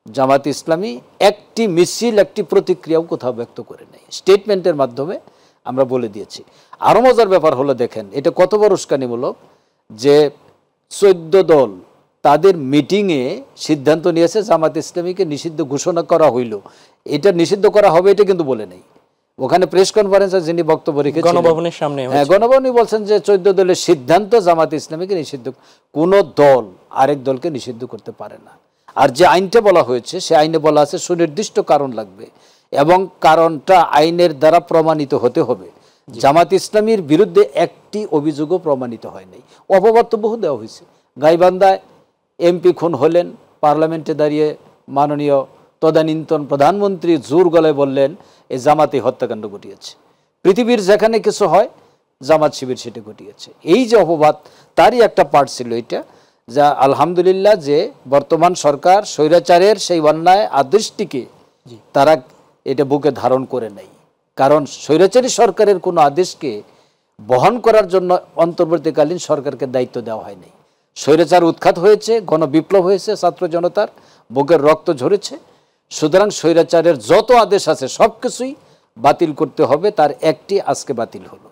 জামাত ইসলামী একটি মিছিল একটি প্রতিক্রিয়াও কোথাও ব্যক্ত করে নেই, স্টেটমেন্টের মাধ্যমে আমরা বলে দিয়েছি। আরও মজার ব্যাপার হলো দেখেন এটা কত বড় উস্কানিমূলক যে 14 দল তাদের মিটিংয়ে সিদ্ধান্ত নিয়েছে জামাত ইসলামীকে নিষিদ্ধ ঘোষণা করা হইল, এটা নিষিদ্ধ করা হবে এটা কিন্তু বলে নেই। ওখানে প্রেস কনফারেন্সে যিনি বক্তব্য রেখেছেন গণভবনের সামনে, হ্যাঁ গণভবনই বলছেন যে 14 দলের সিদ্ধান্ত জামাত ইসলামীকে নিষিদ্ধ, কোনো দল আরেক দলকে নিষিদ্ধ করতে পারে না। আর যে আইনটা বলা হয়েছে সে আইনে বলা আছে সুনির্দিষ্ট কারণ লাগবে এবং কারণটা আইনের দ্বারা প্রমাণিত হতে হবে। জামাত ইসলামীর বিরুদ্ধে একটি অভিযোগও প্রমাণিত হয় নাই, অপবাদ তো বহু দেওয়া হয়েছে। গাইবান্ধায় এমপি খুন হলেন, পার্লামেন্টে দাঁড়িয়ে মাননীয় তদানীন্তন প্রধানমন্ত্রী জোর গলায় বললেন এই জামাতি হত্যাকাণ্ড ঘটিয়েছে। পৃথিবীর যেখানে কিছু হয় জামাত শিবির সেটা ঘটিয়েছে। এই যে অপবাদ তারই একটা পার্ট ছিল এটা, যা আলহামদুলিল্লাহ যে বর্তমান সরকার স্বৈরাচারের সেই অন্যায় আদেশটিকে তারা এটা বুকে ধারণ করে নেই। কারণ স্বৈরাচারী সরকারের কোনো আদেশকে বহন করার জন্য অন্তর্বর্তীকালীন সরকারকে দায়িত্ব দেওয়া হয়নি। স্বৈরাচার উৎখাত হয়েছে, গণবিপ্লব হয়েছে, ছাত্র জনতার বুকের রক্ত ঝরেছে। সুতরাং স্বৈরাচারের যত আদেশ আছে সব কিছুই বাতিল করতে হবে, তার একটি আজকে বাতিল হলো।